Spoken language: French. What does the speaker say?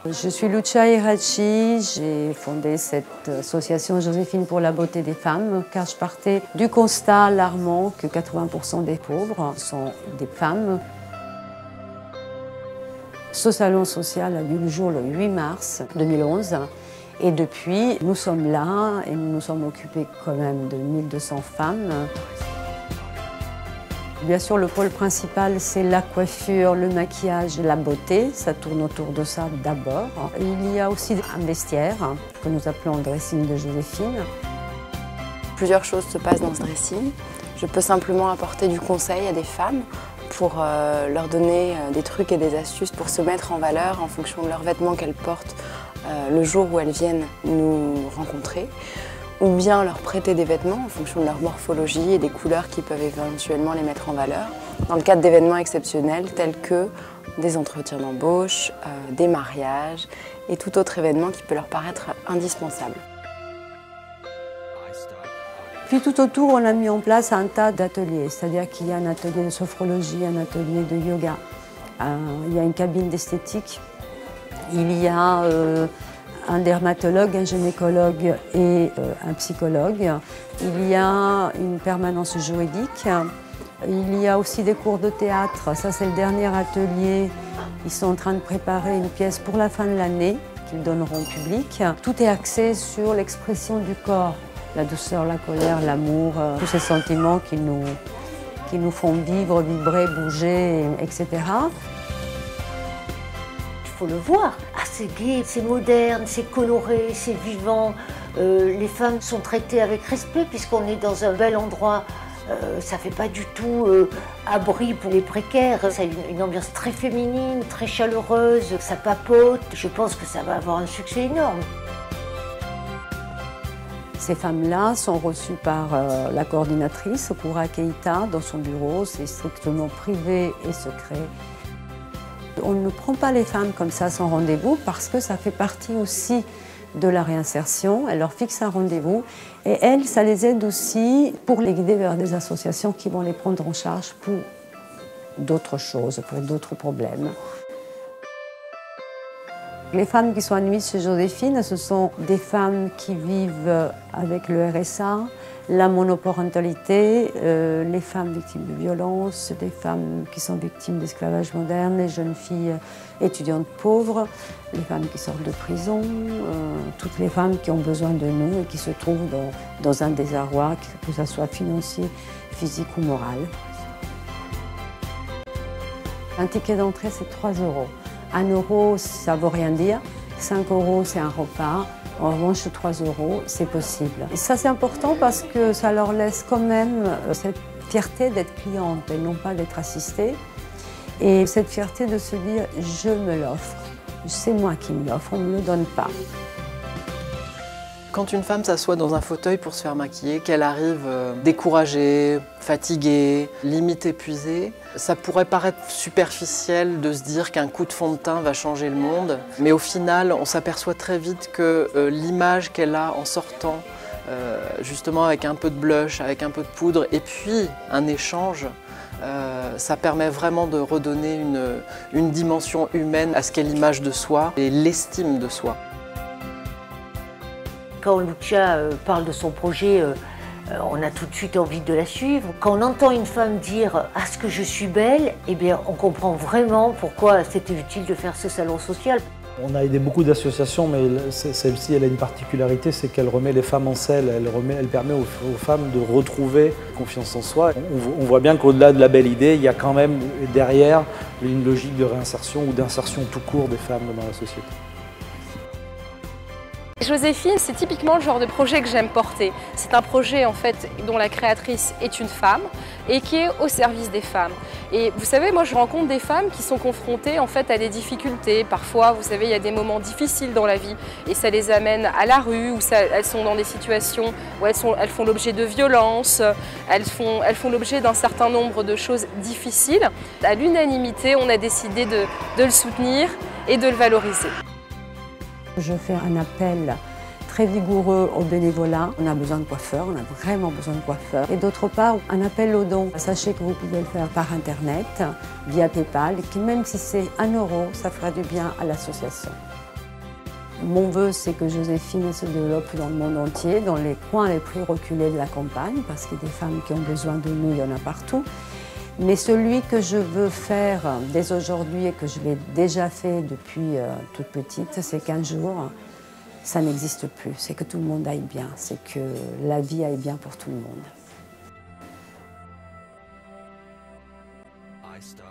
Je suis Lucia Irachi, j'ai fondé cette association Joséphine pour la beauté des femmes car je partais du constat alarmant que 80% des pauvres sont des femmes. Ce salon social a vu le jour le 8 mars 2011 et depuis nous sommes là et nous nous sommes occupés quand même de 1200 femmes. Bien sûr, le pôle principal, c'est la coiffure, le maquillage, la beauté. Ça tourne autour de ça d'abord. Il y a aussi un vestiaire que nous appelons le dressing de Joséphine. Plusieurs choses se passent dans ce dressing. Je peux simplement apporter du conseil à des femmes pour leur donner des trucs et des astuces pour se mettre en valeur en fonction de leurs vêtements qu'elles portent le jour où elles viennent nous rencontrer. Ou bien leur prêter des vêtements en fonction de leur morphologie et des couleurs qui peuvent éventuellement les mettre en valeur, dans le cadre d'événements exceptionnels tels que des entretiens d'embauche, des mariages et tout autre événement qui peut leur paraître indispensable. Puis tout autour, on a mis en place un tas d'ateliers, c'est-à-dire qu'il y a un atelier de sophrologie, un atelier de yoga, il y a une cabine d'esthétique, il y a un dermatologue, un gynécologue et un psychologue. Il y a une permanence juridique. Il y a aussi des cours de théâtre. Ça, c'est le dernier atelier. Ils sont en train de préparer une pièce pour la fin de l'année qu'ils donneront au public. Tout est axé sur l'expression du corps. La douceur, la colère, l'amour, tous ces sentiments qui nous font vivre, vibrer, bouger, etc. Il faut le voir. Ah, c'est gai, c'est moderne, c'est coloré, c'est vivant. Les femmes sont traitées avec respect puisqu'on est dans un bel endroit. Ça ne fait pas du tout abri pour les précaires. Ça a une ambiance très féminine, très chaleureuse. Ça papote. Je pense que ça va avoir un succès énorme. Ces femmes-là sont reçues par la coordinatrice, Koura Keita, dans son bureau. C'est strictement privé et secret. On ne prend pas les femmes comme ça sans rendez-vous parce que ça fait partie aussi de la réinsertion. Elle leur fixe un rendez-vous et elles, ça les aide aussi pour les guider vers des associations qui vont les prendre en charge pour d'autres choses, pour d'autres problèmes. Les femmes qui sont admises chez Joséphine, ce sont des femmes qui vivent avec le RSA, la monoparentalité, les femmes victimes de violences, des femmes qui sont victimes d'esclavage moderne, les jeunes filles étudiantes pauvres, les femmes qui sortent de prison, toutes les femmes qui ont besoin de nous et qui se trouvent dans un désarroi, que ce soit financier, physique ou moral. Un ticket d'entrée, c'est 3 €. 1 €, ça ne veut rien dire. 5 €, c'est un repas. En revanche, 3 €, c'est possible. Et ça, c'est important parce que ça leur laisse quand même cette fierté d'être cliente et non pas d'être assistée. Et cette fierté de se dire, je me l'offre. C'est moi qui me l'offre, on ne me le donne pas. Quand une femme s'assoit dans un fauteuil pour se faire maquiller, qu'elle arrive découragée, fatiguée, limite épuisée, ça pourrait paraître superficiel de se dire qu'un coup de fond de teint va changer le monde. Mais au final, on s'aperçoit très vite que l'image qu'elle a en sortant, justement avec un peu de blush, avec un peu de poudre, et puis un échange, ça permet vraiment de redonner une dimension humaine à ce qu'est l'image de soi et l'estime de soi. Quand Lucia parle de son projet, on a tout de suite envie de la suivre. Quand on entend une femme dire « Ah, ce que je suis belle », eh bien, on comprend vraiment pourquoi c'était utile de faire ce salon social. On a aidé beaucoup d'associations, mais celle-ci, elle a une particularité, c'est qu'elle remet les femmes en selle. Elle permet aux femmes de retrouver confiance en soi. On voit bien qu'au-delà de la belle idée, il y a quand même derrière une logique de réinsertion ou d'insertion tout court des femmes dans la société. Joséphine, c'est typiquement le genre de projet que j'aime porter. C'est un projet en fait dont la créatrice est une femme et qui est au service des femmes. Et vous savez, moi je rencontre des femmes qui sont confrontées en fait à des difficultés. Parfois, vous savez, il y a des moments difficiles dans la vie et ça les amène à la rue ou elles sont dans des situations où elles font l'objet de violences, elles font l'objet d'un certain nombre de choses difficiles. À l'unanimité, on a décidé de le soutenir et de le valoriser. Je fais un appel très vigoureux au bénévolat. On a besoin de coiffeurs, on a vraiment besoin de coiffeurs. Et d'autre part, un appel aux dons. Sachez que vous pouvez le faire par Internet, via PayPal, et que même si c'est 1 €, ça fera du bien à l'association. Mon vœu, c'est que Joséphine se développe dans le monde entier, dans les coins les plus reculés de la campagne, parce qu'il y a des femmes qui ont besoin de nous, il y en a partout. Mais celui que je veux faire dès aujourd'hui et que je l'ai déjà fait depuis toute petite, c'est qu'un jour, ça n'existe plus. C'est que tout le monde aille bien, c'est que la vie aille bien pour tout le monde. iStock.